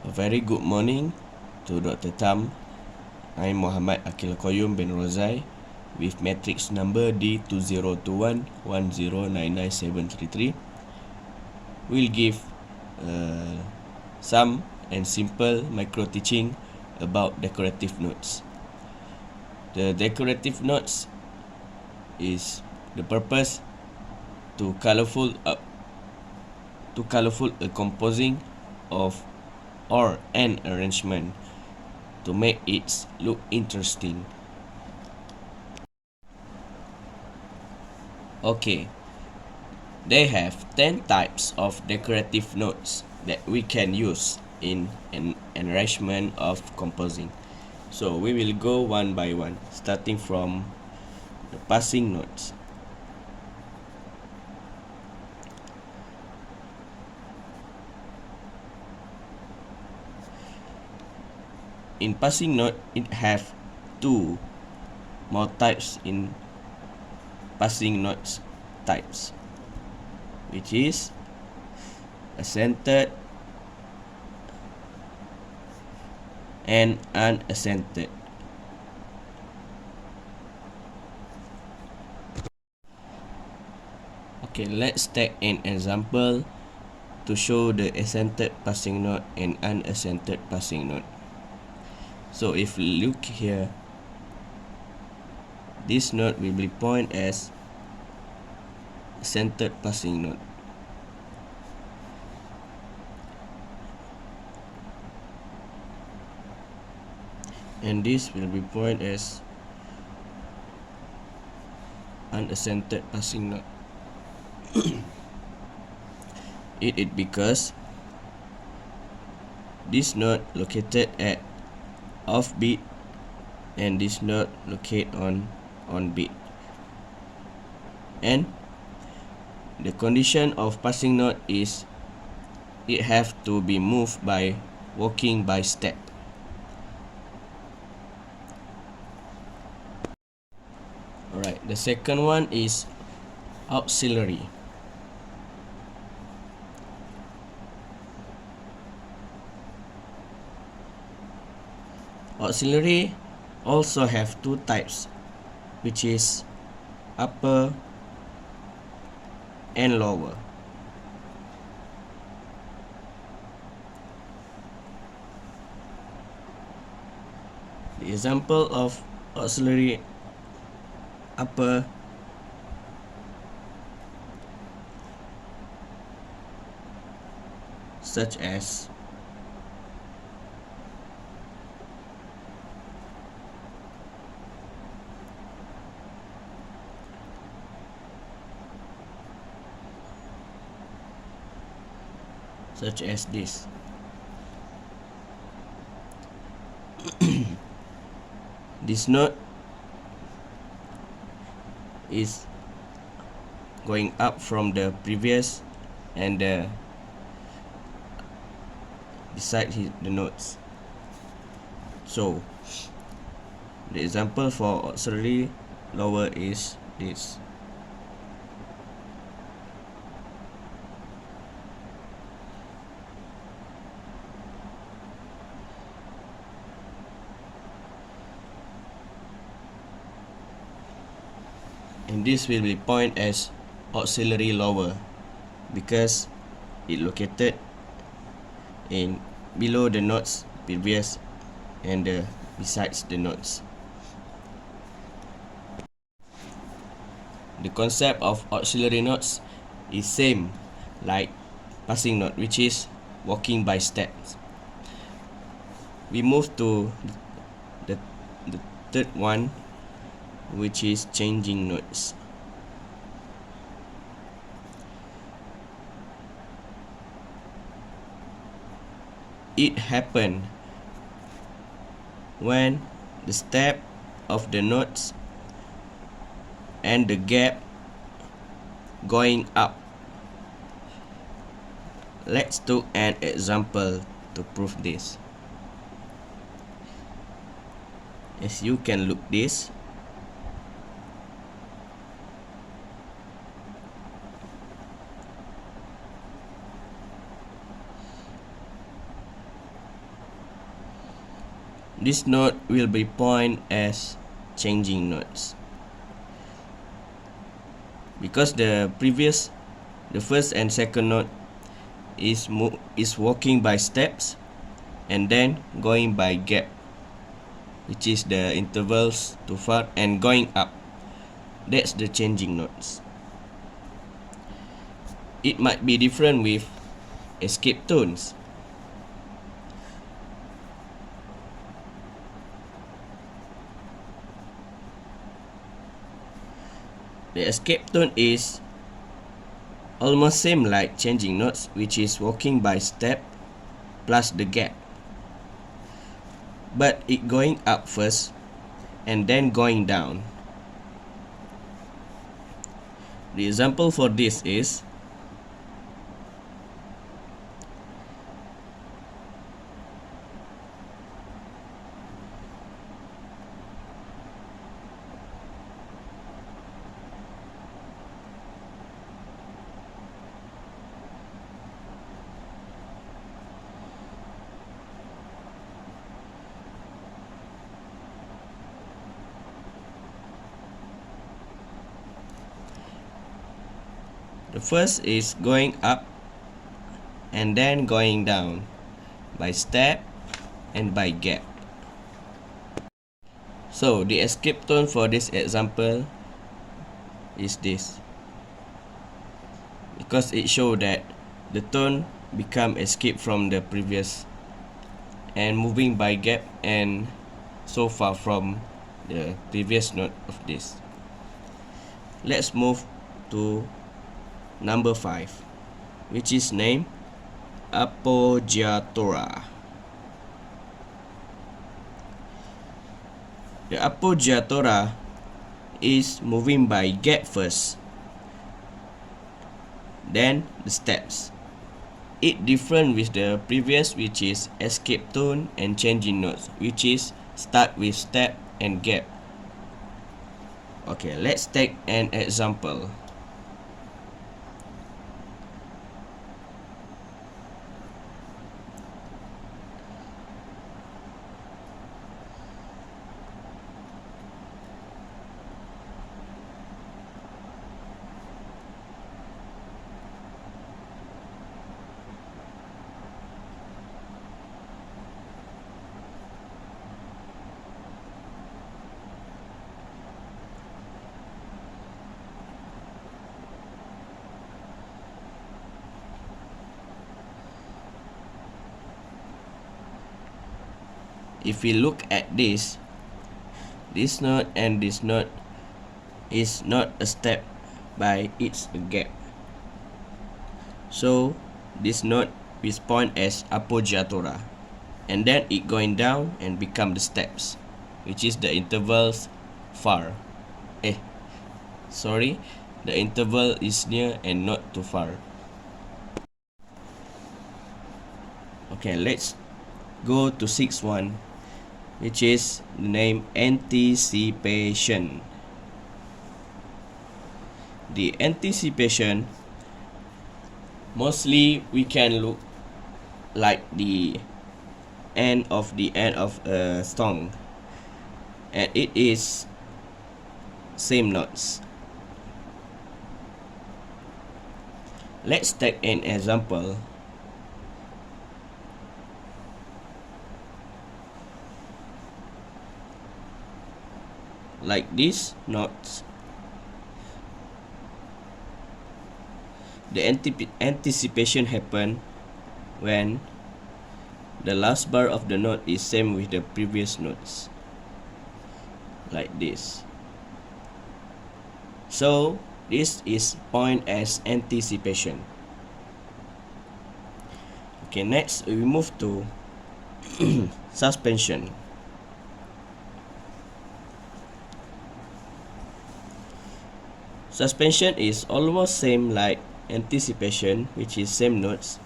A very good morning to Dr. Tam. I'm Muhammad Aqil Qayyum bin ROZAAI with matrix number D202110999733. We'll give some and simple micro teaching about decorative notes. The decorative notes is the purpose to colorful a composing of or an arrangement to make it look interesting. Okay, they have 10 types of decorative notes that we can use in an arrangement of composing. So we will go one by one, starting from the passing notes. In passing note, it have two more types in passing notes types, which is accented and unaccented. Okay, let's take an example to show the accented passing note and unaccented passing note. So if we look here, this note will be pointed as accented passing note. And this will be pointed as unaccented passing note. It is because this note located at off beat and this note located on beat. And the condition of passing note is it have to be moved by walking by step. Alright, the second one is auxiliary. Auxiliary also have two types, which is upper and lower. The example of auxiliary upper such as this. This note is going up from the previous and beside the notes. So the example for auxiliary lower is this. And this will be pointed as auxiliary lower because it located in below the notes previous and besides the notes. The concept of auxiliary notes is same like passing note, which is walking by steps. We move to the third one, which is changing notes. It happened when the step of the notes and the gap going up. Let's do an example to prove this. As you can look this, this note will be pointed as changing notes, because the first and second note is walking by steps and then going by gap, which is the intervals too far, and going up. That's the changing notes. It might be different with escape tones. The escape tone is almost same like changing notes, which is walking by step plus the gap, but it going up first and then going down. The example for this is the first is going up and then going down by step and by gap. So the escape tone for this example is this, because it shows that the tone become escape from the previous and moving by gap and so far from the previous note of this. Let's move to number 5, which is named appoggiatura. The appoggiatura is moving by gap first, then the steps. It different with the previous, which is escape tone and changing notes, which is start with step and gap. Okay, let's take an example. If we look at this note and this note is not a step, by it's a gap. So this note is point as appoggiatura, and then it going down and become the steps, which is the intervals far. The interval is near and not too far. Okay, let's go to 6th one, which is the name anticipation. The anticipation, mostly we can look like the end of a song, and it is same notes. Let's take an example. Like these notes, the anticipation happen when the last bar of the note is same with the previous notes, like this. So this is point as anticipation. Okay, next we move to suspension. Suspension is almost same like anticipation, which is same notes,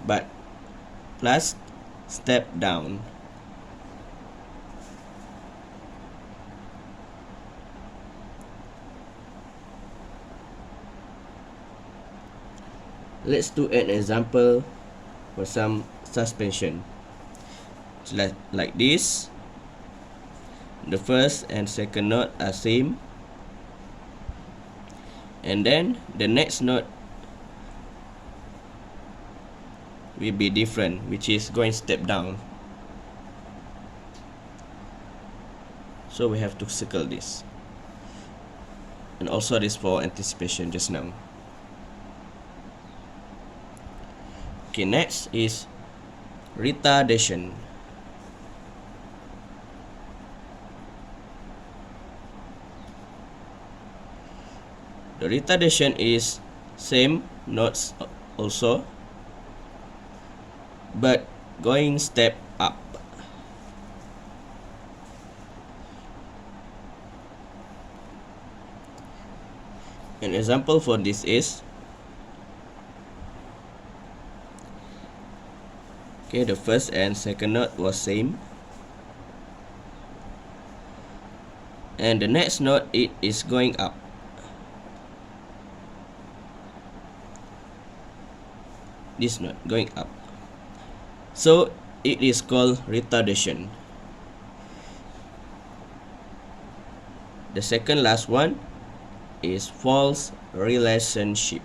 but plus step down. Let's do an example for some suspension. So like this, the first and second note are same, and then the next note will be different, which is going step down. So we have to circle this, and also this for anticipation just now. Okay, next is retardation. The retardation is same notes also, but going step up. An example for this is, okay, the first and second note was same, and the next note it is going up. This note going up, so it is called retardation. The second last one is false relationship.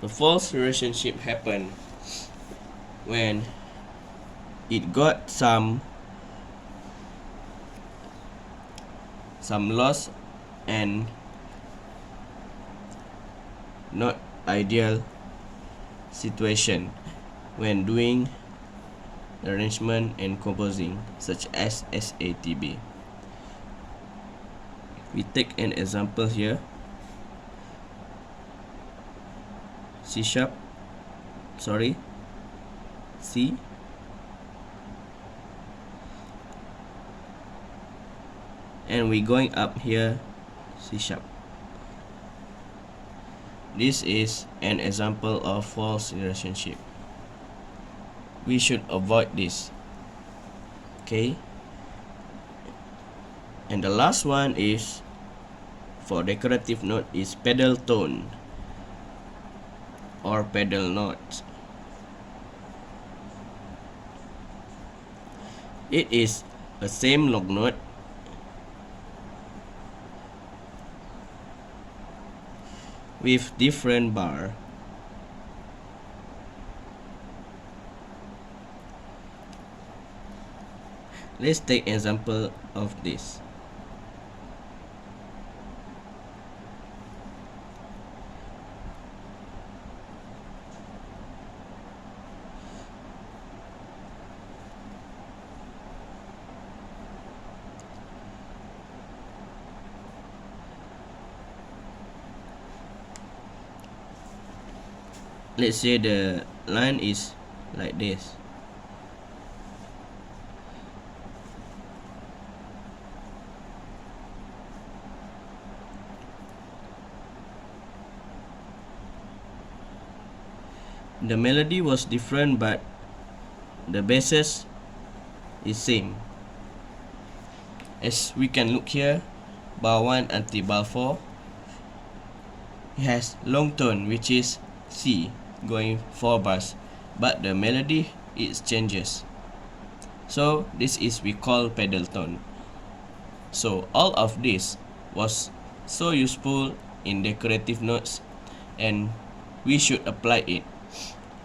The false relationship happened when it got some loss and not ideal situation when doing arrangement and composing, such as SATB. We take an example here. C, and we going up here C#. This is an example of false relationship. We should avoid this. Okay, and the last one is for decorative note is pedal tone or pedal note. It is a same long note with different bar. Let's take an example of this. Let's say the line is like this. The melody was different, but the bases is same. As we can look here, bar 1 until bar 4, it has long tone, which is C, going 4 bars, but the melody it changes. So this is we call pedal tone. So all of this was so useful in decorative notes, and we should apply it.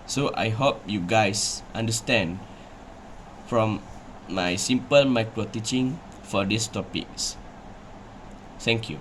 So I hope you guys understand from my simple micro teaching for these topics. Thank you.